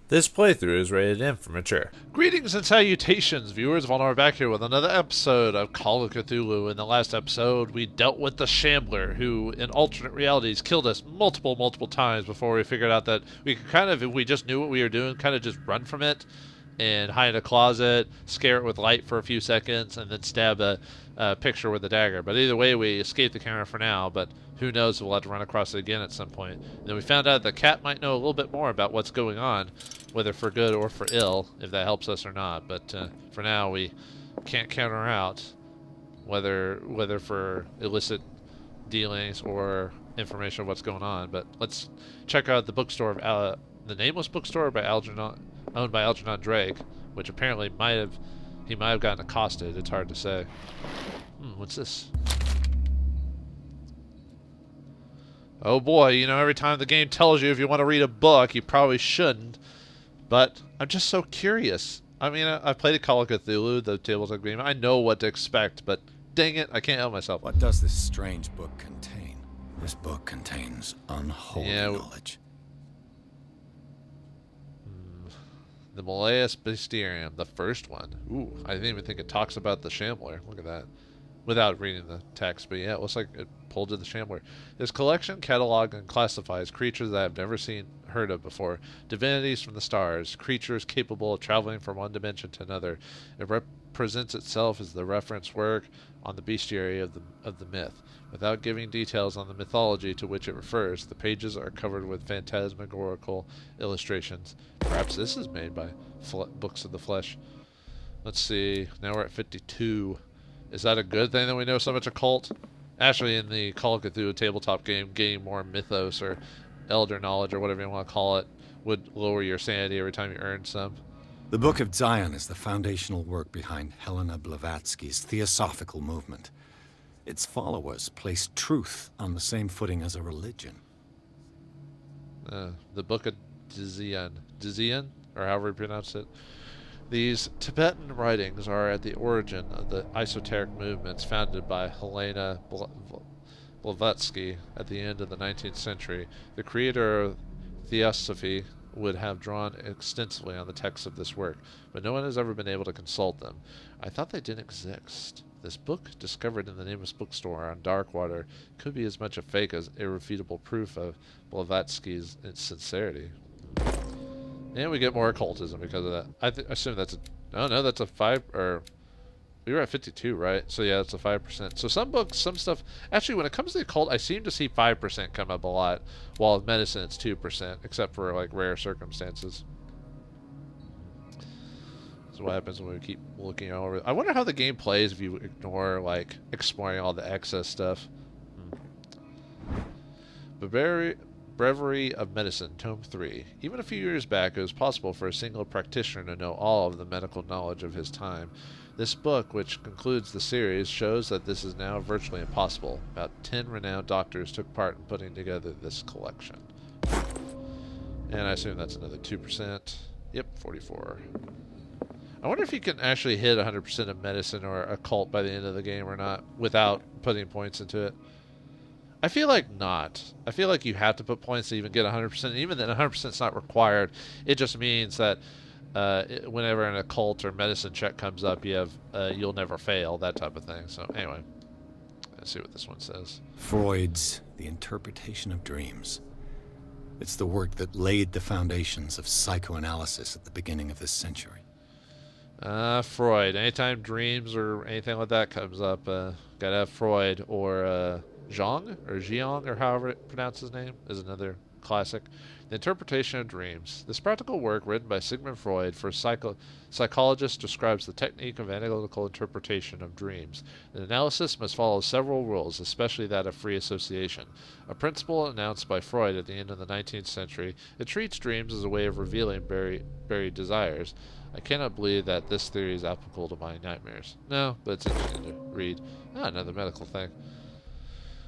This playthrough is rated M for mature. Greetings and salutations, viewers. Vauldemare back here with another episode of Call of Cthulhu. In the last episode, we dealt with the Shambler, who, in alternate realities, killed us multiple times before we figured out that we could kind of, if we just knew what we were doing, kind of just run from it and hide in a closet, scare it with light for a few seconds, and then stab a picture with a dagger. But either way, we escaped the camera for now, but who knows, we'll have to run across it again at some point. And then we found out the cat might know a little bit more about what's going on, whether for good or for ill, if that helps us or not. But for now, we can't count her out, whether for illicit dealings or information of what's going on. But let's check out the bookstore of the Nameless Bookstore by owned by Algernon Drake, which apparently he might have gotten accosted. It's hard to say. What's this? Oh boy, you know, every time the game tells you if you want to read a book, you probably shouldn't. But I'm just so curious. I mean, I've played a Call of Cthulhu, the tabletop game. I know what to expect, but dang it, I can't help myself. What does this strange book contain? This book contains unholy knowledge. The Nameless Bookstore, the first one. Ooh, I didn't even think it talks about the Shambler. Look at that. Without reading the text, but yeah, it looks like it pulled to the Shambler. This collection catalogs and classifies creatures that I've never heard of before, divinities from the stars, creatures capable of traveling from one dimension to another. It represents itself as the reference work on the bestiary of the myth. Without giving details on the mythology to which it refers, the pages are covered with phantasmagorical illustrations. Perhaps this is made by Books of the Flesh. Let's see. Now we're at 52. Is that a good thing that we know so much occult? Actually, in the Call of Cthulhu tabletop game, getting more mythos or elder knowledge or whatever you want to call it would lower your sanity every time you earn some. The Book of Zion is the foundational work behind Helena Blavatsky's theosophical movement. Its followers place truth on the same footing as a religion. The Book of Dzian, or however you pronounce it. These Tibetan writings are at the origin of the esoteric movements founded by Helena Blavatsky at the end of the 19th century. The creator of Theosophy would have drawn extensively on the texts of this work, but no one has ever been able to consult them. I thought they didn't exist. This book, discovered in the Nameless Bookstore on Darkwater, could be as much a fake as irrefutable proof of Blavatsky's sincerity. And we get more occultism because of that. I assume that's a... Oh, no, that's a 5... Or... We were at 52, right? So, yeah, that's a 5%. So, some books, some stuff... Actually, when it comes to the occult, I seem to see 5% come up a lot. While with medicine, it's 2%. Except for, like, rare circumstances. So, what happens when we keep looking over... I wonder how the game plays if you ignore, like, exploring all the excess stuff. Breviary of Medicine, Tome 3. Even a few years back, it was possible for a single practitioner to know all of the medical knowledge of his time. This book, which concludes the series, shows that this is now virtually impossible. About 10 renowned doctors took part in putting together this collection. And I assume that's another 2%. Yep, 44. I wonder if you can actually hit 100% of medicine or occult by the end of the game or not, without putting points into it. I feel like not. I feel like you have to put points to even get 100%. Even then, 100% is not required. It just means that whenever an occult or medicine check comes up, you'll never fail, that type of thing. So anyway, let's see what this one says. Freud's The Interpretation of Dreams. It's the work that laid the foundations of psychoanalysis at the beginning of this century. Freud. Anytime dreams or anything like that comes up, gotta have Freud or Jiang, or however it pronounces his name, is another classic. The Interpretation of Dreams. This practical work, written by Sigmund Freud for psychologists, describes the technique of analytical interpretation of dreams. The analysis must follow several rules, especially that of free association. A principle announced by Freud at the end of the 19th century, it treats dreams as a way of revealing buried desires. I cannot believe that this theory is applicable to my nightmares. No, but it's interesting to read. Another medical thing.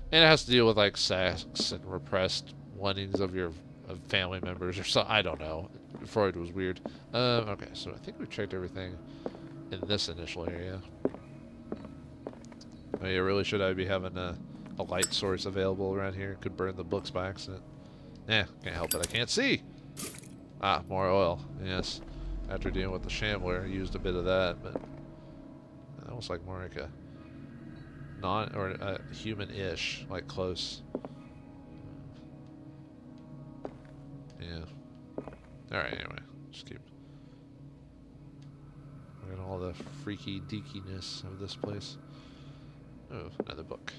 And it has to deal with, like, sex and repressed wantings of your family members or something. I don't know. Freud was weird. Okay, so I think we've checked everything in this initial area. Oh, yeah, really, should I be having a light source available around here? Could burn the books by accident. Can't help it. I can't see. Ah, more oil. Yes. After dealing with the shambler, I used a bit of that, but that was like more like a human-ish, like close. Yeah. Alright, anyway. Just keep look at all the freaky deakiness of this place. Oh, another book.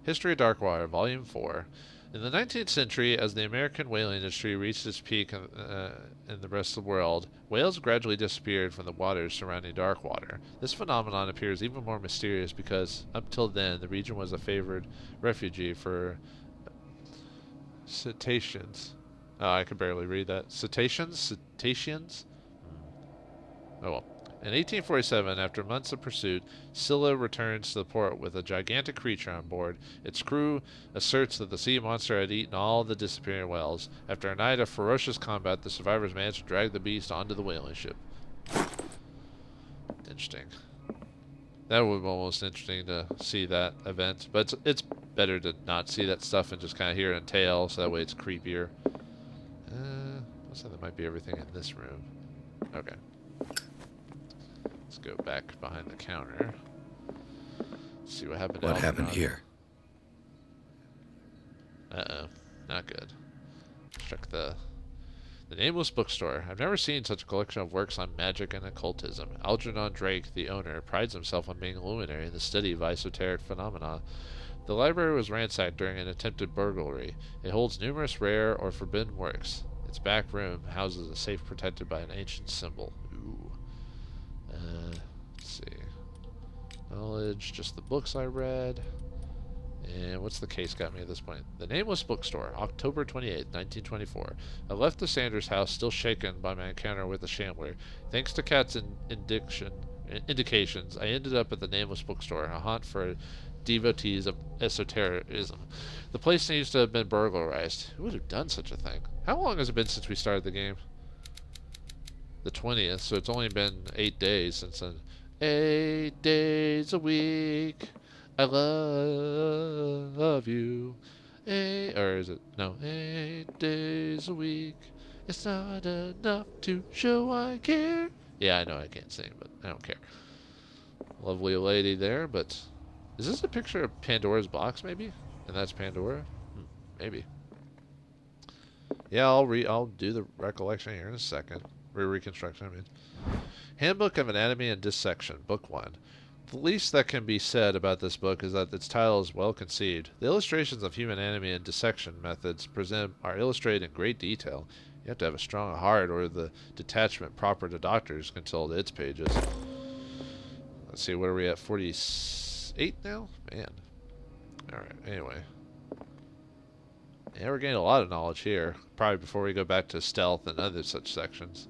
History of Darkwater, Volume 4. In the 19th century, as the American whaling industry reached its peak in the rest of the world, whales gradually disappeared from the waters surrounding Darkwater. This phenomenon appears even more mysterious because, up till then, the region was a favored refuge for cetaceans. Oh, I can barely read that. Cetaceans? Oh well. In 1847, after months of pursuit, Scylla returns to the port with a gigantic creature on board. Its crew asserts that the sea monster had eaten all the disappearing whales. After a night of ferocious combat, the survivors managed to drag the beast onto the whaling ship. Interesting. That would be almost interesting to see that event, but it's better to not see that stuff and just kind of hear it in tale, so that way it's creepier. Looks like that might be everything in this room. Okay. Let's go back behind the counter. See what happened. What happened here? Uh-oh. Not good. Check the Nameless Bookstore. I've never seen such a collection of works on magic and occultism. Algernon Drake, the owner, prides himself on being a luminary in the study of esoteric phenomena. The library was ransacked during an attempted burglary. It holds numerous rare or forbidden works. Its back room houses a safe protected by an ancient symbol. Ooh. Let's see. Knowledge, just the books I read. And what's the case got me at this point? The Nameless Bookstore, October 28th, 1924. I left the Sanders house still shaken by my encounter with the Shambler. Thanks to Kat's indications, I ended up at the Nameless Bookstore, a haunt for devotees of esotericism. The place seems to have been burglarized. Who would have done such a thing? How long has it been since we started the game? The 20th, so it's only been 8 days since then. 8 days a week. I love you. Or is it? No. 8 days a week. It's not enough to show I care. Yeah, I know I can't sing, but I don't care. Lovely lady there, but is this a picture of Pandora's box, maybe? And that's Pandora? Maybe. Yeah, I'll do the recollection here in a second. Reconstruction, I mean. Handbook of Anatomy and Dissection, Book 1. The least that can be said about this book is that its title is well conceived. The illustrations of human anatomy and dissection methods are illustrated in great detail. You have to have a strong heart or the detachment proper to doctors can tell its pages. Let's see, what are we at? 48 now? Man. Alright, anyway. Yeah, we're getting a lot of knowledge here. Probably before we go back to stealth and other such sections.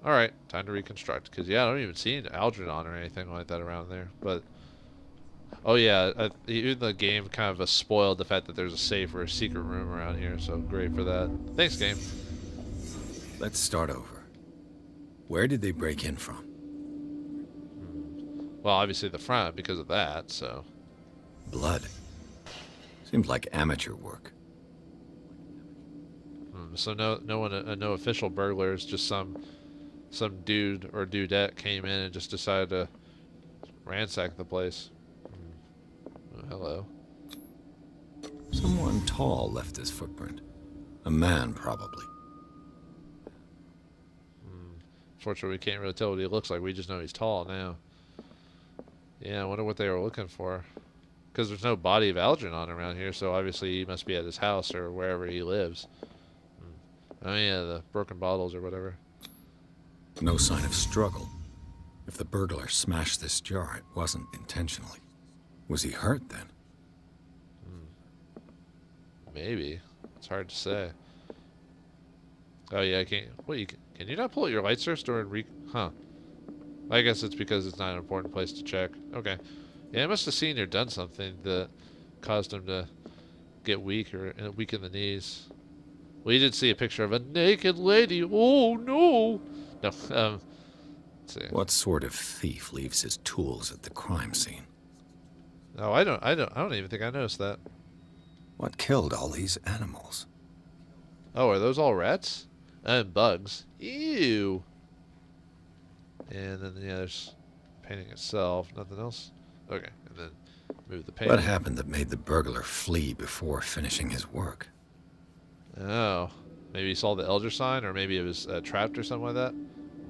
Alright, time to reconstruct. Because, yeah, I don't even see an Algernon or anything like that around there. But, oh yeah, even the game kind of spoiled the fact that there's a safe or a secret room around here. So, great for that. Thanks, game. Let's start over. Where did they break in from? Well, obviously the front because of that, so. Blood. Seems like amateur work. So no official burglars, just some dude or dudette came in and just decided to ransack the place. Oh, hello. Someone tall left this footprint. A man, probably. Fortunately, we can't really tell what he looks like. We just know he's tall now. Yeah, I wonder what they were looking for. Because there's no body of Algernon around here, so obviously he must be at his house or wherever he lives. Oh yeah, the broken bottles or whatever. No sign of struggle. If the burglar smashed this jar, it wasn't intentionally. Was he hurt then? Maybe. It's hard to say. Oh yeah, can you not pull out your light source during Huh. I guess it's because it's not an important place to check. Okay. Yeah, I must have seen or done something that caused him to get weak or weak in the knees. Well, you did see a picture of a naked lady. Oh no! No. Let's see. What sort of thief leaves his tools at the crime scene? No, I don't even think I noticed that. What killed all these animals? Oh, are those all rats? And bugs. Ew. And then, yeah, there's painting itself. Nothing else? Okay, and then move the painting. What happened that made the burglar flee before finishing his work? Oh. Maybe he saw the Elder sign, or maybe it was trapped or something like that.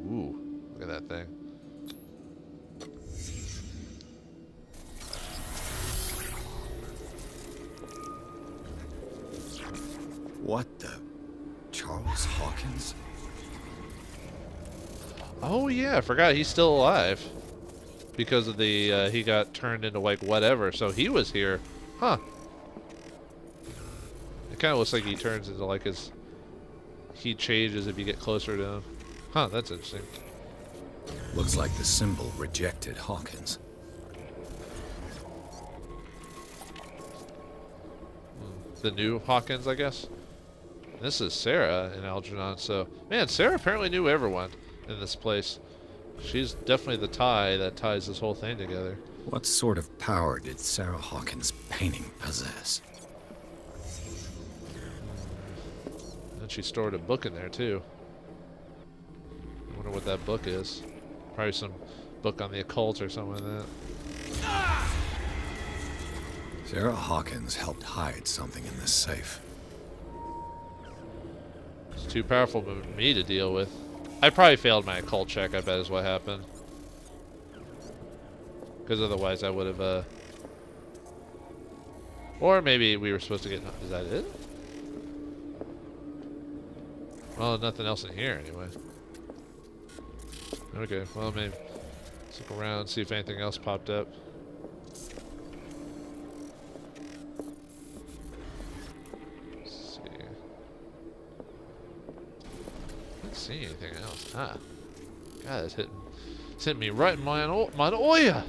Ooh, look at that thing. What the? Charles Hawkins? Oh yeah, I forgot he's still alive. Because of the, he got turned into like whatever, so he was here. Huh. It kind of looks like he turns into like his... He changes if you get closer to him. Huh, that's interesting. Looks like the symbol rejected Hawkins. The new Hawkins, I guess. This is Sarah in Algernon, so... Man, Sarah apparently knew everyone in this place. She's definitely the tie that ties this whole thing together. What sort of power did Sarah Hawkins' painting possess? And she stored a book in there, too. I wonder what that book is. Probably some book on the occult or something like that. Sarah Hawkins helped hide something in this safe. It's too powerful for me to deal with. I probably failed my occult check, I bet is what happened. Because otherwise I would have, Or maybe we were supposed to get... Is that it? Well, nothing else in here anyway. Okay, well, maybe... Let's look around, see if anything else popped up. See anything else? Ah, God, it's hitting me right in my oya.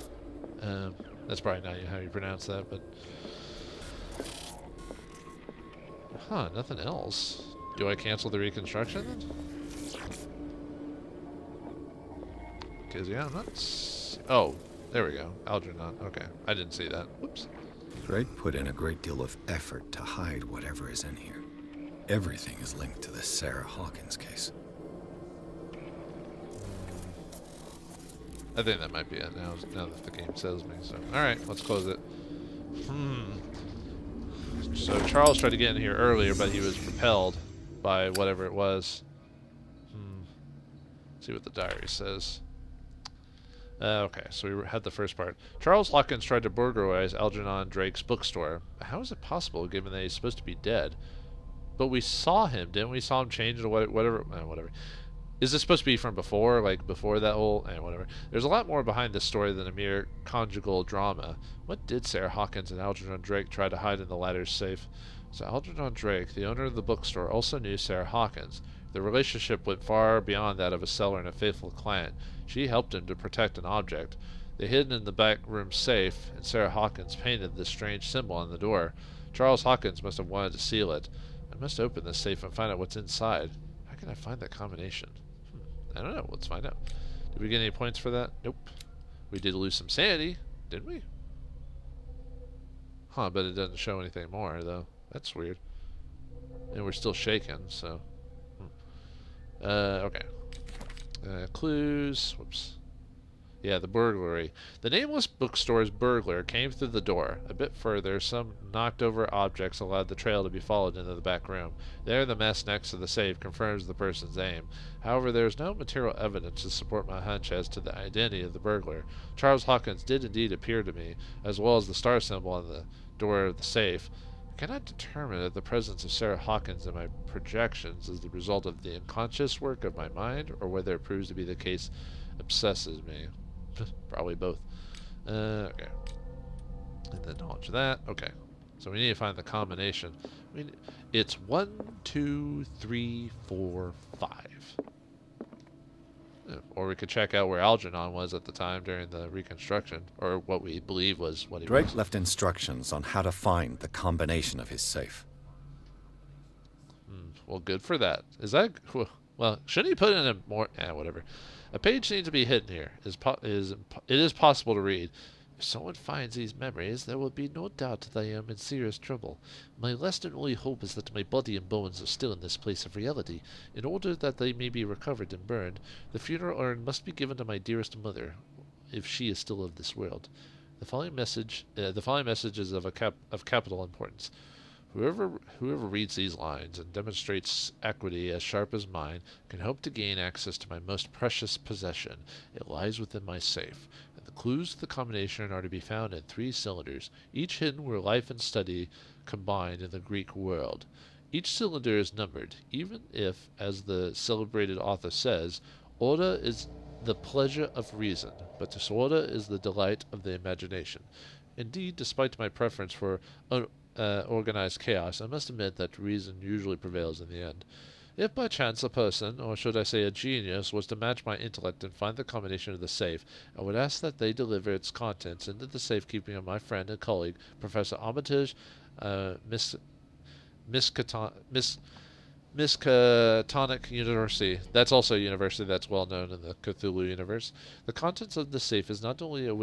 That's probably not how you pronounce that, but nothing else. Do I cancel the reconstruction then? Because yeah, I'm not. Oh, there we go. Algernon. Okay, I didn't see that. Whoops. Drake put in a great deal of effort to hide whatever is in here. Everything is linked to the Sarah Hawkins case. I think that might be it now that the game says me. So, all right, let's close it. So Charles tried to get in here earlier, but he was repelled by whatever it was. Let's see what the diary says. Okay, so we had the first part. Charles Hawkins tried to burglarize Algernon Drake's bookstore. How is it possible, given that he's supposed to be dead? But we saw him, didn't we? Saw him change into whatever. Whatever. Is this supposed to be from before, like before that whole... whatever. There's a lot more behind this story than a mere conjugal drama. What did Sarah Hawkins and Algernon Drake try to hide in the latter's safe? So Algernon Drake, the owner of the bookstore, also knew Sarah Hawkins. The relationship went far beyond that of a seller and a faithful client. She helped him to protect an object. They hid in the back room safe, and Sarah Hawkins painted this strange symbol on the door. Charles Hawkins must have wanted to seal it. I must open this safe and find out what's inside. How can I find that combination? I don't know. Let's find out. Did we get any points for that? Nope. We did lose some sanity, didn't we? Huh, but it doesn't show anything more, though. That's weird. And we're still shaken, so... okay. Clues. Whoops. Yeah, the burglary. The Nameless Bookstore's burglar came through the door. A bit further, some knocked-over objects allowed the trail to be followed into the back room. There, the mess next to the safe confirms the person's aim. However, there is no material evidence to support my hunch as to the identity of the burglar. Charles Hawkins did indeed appear to me, as well as the star symbol on the door of the safe. I cannot determine if the presence of Sarah Hawkins in my projections is the result of the unconscious work of my mind, or whether it proves to be the case obsesses me. Probably both. Okay. And then knowledge of that. Okay. So we need to find the combination. It's 1, 2, 3, 4, 5. Or we could check out where Algernon was at the time during the reconstruction, or what we believe was what he was. Drake left instructions on how to find the combination of his safe. Well, good for that. Is that... Well, shouldn't he put in a more... whatever. A page needs to be hidden here. It is possible to read. If someone finds these memories, there will be no doubt that I am in serious trouble. My last and only hope is that my body and bones are still in this place of reality. In order that they may be recovered and burned, the funeral urn must be given to my dearest mother, if she is still of this world. The following message is of capital importance. Whoever reads these lines and demonstrates equity as sharp as mine can hope to gain access to my most precious possession. It lies within my safe, and the clues to the combination are to be found in 3 cylinders, each hidden where life and study combined in the Greek world. Each cylinder is numbered, even if, as the celebrated author says, order is the pleasure of reason, but disorder is the delight of the imagination. Indeed, despite my preference for organized chaos, I must admit that reason usually prevails in the end. If by chance a person, or should I say a genius, was to match my intellect and find the combination of the safe, I would ask that they deliver its contents into the safekeeping of my friend and colleague, Professor Armitage Miskatonic University. That's also a university that's well known in the Cthulhu universe. The contents of the safe is not only a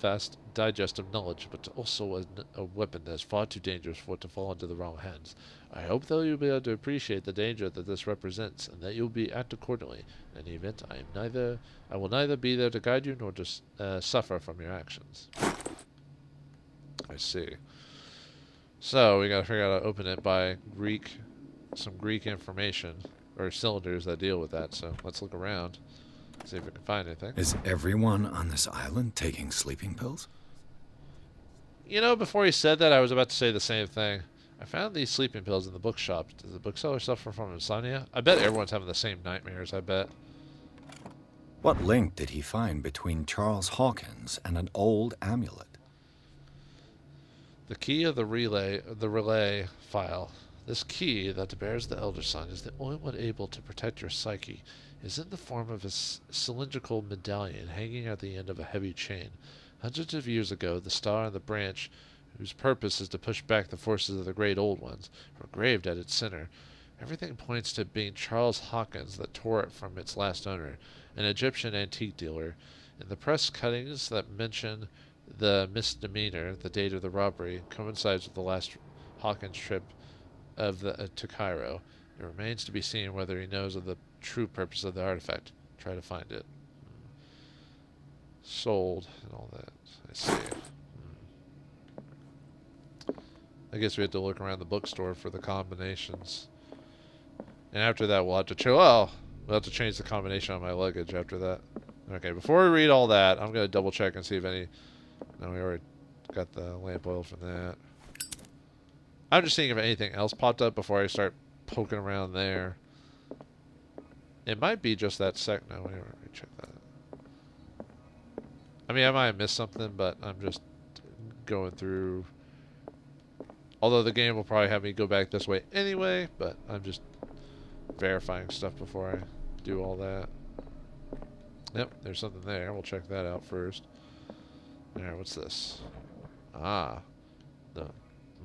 vast digest of knowledge, but also a weapon that is far too dangerous for it to fall into the wrong hands. I hope that you'll be able to appreciate the danger that this represents, and that you'll be act accordingly. In any event, I will neither be there to guide you nor to suffer from your actions. I see. So we gotta figure out how to open it by some Greek information, or cylinders that deal with that, so let's look around, see if we can find anything. Is everyone on this island taking sleeping pills? You know, before he said that, I was about to say the same thing. I found these sleeping pills in the bookshop. Does the bookseller suffer from insomnia? I bet everyone's having the same nightmares, I bet. What link did he find between Charles Hawkins and an old amulet? The key of the relay file. This key that bears the Elder Sign is the only one able to protect your psyche. It is in the form of a cylindrical medallion hanging at the end of a heavy chain. Hundreds of years ago, the star and the branch, whose purpose is to push back the forces of the great old ones, were engraved at its center. Everything points to it being Charles Hawkins that tore it from its last owner, an Egyptian antique dealer. In the press cuttings that mention the misdemeanor, the date of the robbery coincides with the last Hawkins trip to Cairo. It remains to be seen whether he knows of the true purpose of the artifact. Try to find it. Sold and all that. I see. I guess we have to look around the bookstore for the combinations. And after that, we'll have to we'll have to change the combination on my luggage after that. Okay, before we read all that, I'm going to double check and see if any... No, we already got the lamp oil from that. I'm just seeing if anything else popped up before I start poking around there. It might be just that No, wait, let me check that. I mean, I might have missed something, but I'm just going through... Although the game will probably have me go back this way anyway, but I'm just verifying stuff before I do all that. Yep, there's something there. We'll check that out first. Alright, what's this? Ah, the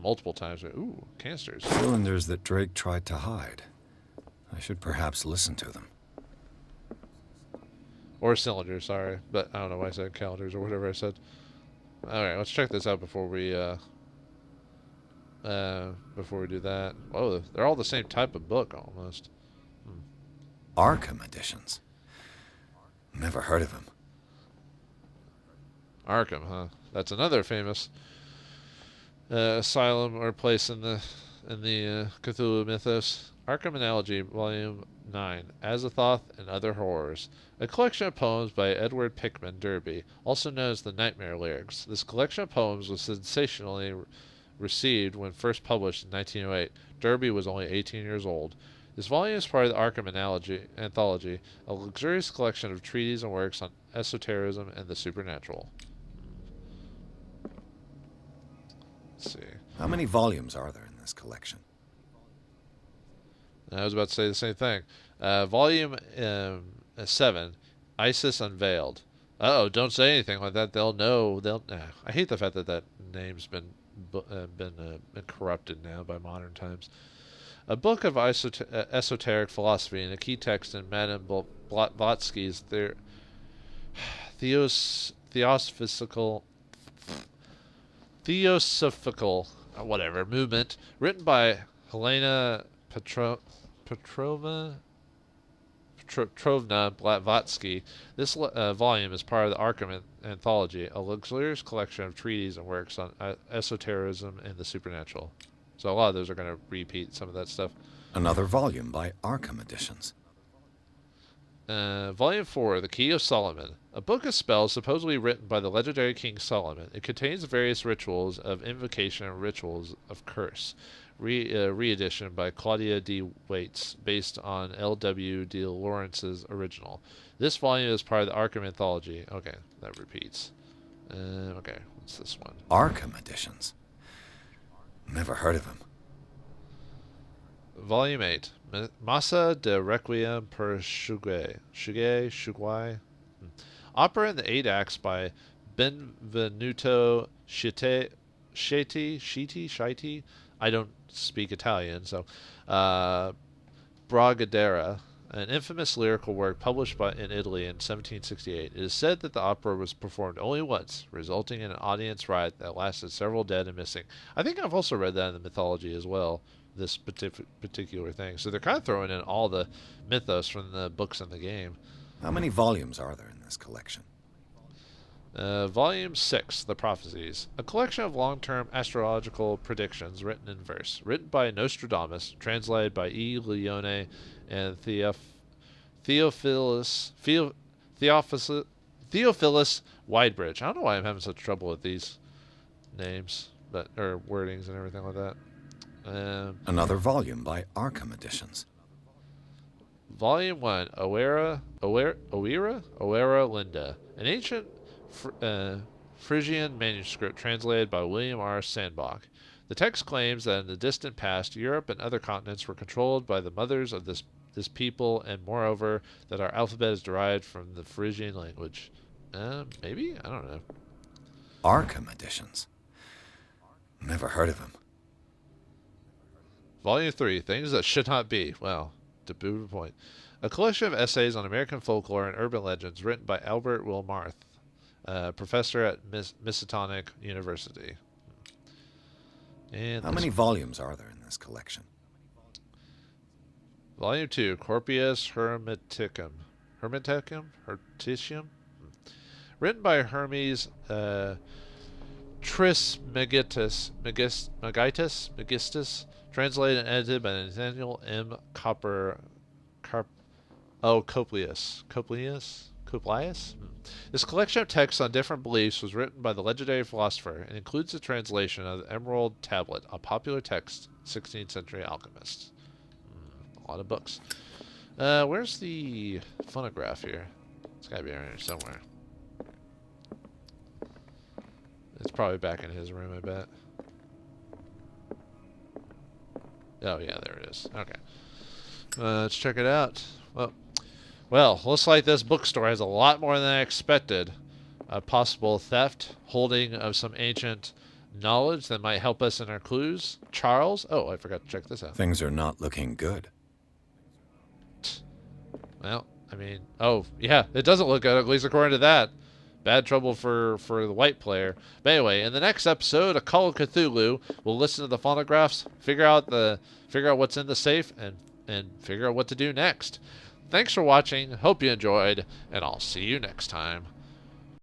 multiple times. Ooh, canisters. Cylinders that Drake tried to hide. I should perhaps listen to them. Or cylinders, sorry. But I don't know why I said calendars or whatever I said. Alright, let's check this out before we do that. Oh, they're all the same type of book, almost. Arkham editions. Never heard of him. Arkham, huh? That's another famous asylum or place in the Cthulhu mythos. Arkham Analogy, Volume 9, Azathoth and Other Horrors. A collection of poems by Edward Pickman Derby, also known as the Nightmare Lyrics. This collection of poems was sensationally received when first published in 1908. Derby was only 18 years old. This volume is part of the Arkham Anthology, a luxurious collection of treatises and works on esotericism and the supernatural. Let's see. How many volumes are there in this collection? I was about to say the same thing. Volume 7, Isis Unveiled. Uh-oh, don't say anything like that. They'll know. I hate the fact that that name's been corrupted now by modern times. A book of esoteric philosophy and a key text in Madame Blavatsky's theosophical Theosophical, whatever, movement, written by Helena Petrovna Blavatsky. This volume is part of the Arkham Anthology, a luxurious collection of treatises and works on esotericism and the supernatural. So a lot of those are going to repeat some of that stuff. Another volume by Arkham Editions. Volume 4, The Key of Solomon. A book of spells supposedly written by the legendary King Solomon. It contains various rituals of invocation and rituals of curse. Re-edition by Claudia D. Waits, based on L.W. D. Lawrence's original. This volume is part of the Arkham Anthology. Okay, that repeats. Okay, what's this one? Arkham Editions. Never heard of him. Volume 8. Massa de Requiem per Shugui. Opera in the 8 acts by Benvenuto Shiti. I don't speak Italian, so Bragadera, an infamous lyrical work published in Italy in 1768. It is said that the opera was performed only once, resulting in an audience riot that lasted several dead and missing. I think I've also read that in the mythology as well, this particular thing. So they're kind of throwing in all the mythos from the books in the game. How many volumes are there in this collection? Volume 6, The Prophecies. A collection of long-term astrological predictions written in verse. Written by Nostradamus, translated by E. Leone and Theophilus Widebridge. I don't know why I'm having such trouble with these names, or wordings and everything like that. Another volume by Arkham Editions. Volume 1, Oera Linda. An ancient Phrygian manuscript translated by William R. Sandbach. The text claims that in the distant past, Europe and other continents were controlled by the mothers of this people, and moreover, that our alphabet is derived from the Phrygian language. Maybe? I don't know. Arkham Editions. Never heard of him. Volume 3, Things That Should Not Be. Well, to boot a point. A collection of essays on American folklore and urban legends written by Albert Wilmarth, professor at Miskatonic University. And how many volumes are there in this collection? Volume 2, Corpus Hermeticum. Written by Hermes Trismegistus, translated and edited by Nathaniel M. Coplius. This collection of texts on different beliefs was written by the legendary philosopher and includes a translation of the Emerald Tablet, a popular text, 16th century alchemists. A lot of books. Where's the phonograph here? It's gotta be around here somewhere. It's probably back in his room, I bet. Oh, yeah, there it is. Okay. Let's check it out. Well, looks like this bookstore has a lot more than I expected. A possible theft, holding of some ancient knowledge that might help us in our clues. Charles? Oh, I forgot to check this out. Things are not looking good. Well, I mean, oh, yeah, it doesn't look good, at least according to that. Bad trouble for the white player. But anyway, in the next episode of Call of Cthulhu, we'll listen to the phonographs, figure out what's in the safe, and figure out what to do next. Thanks for watching. Hope you enjoyed, and I'll see you next time.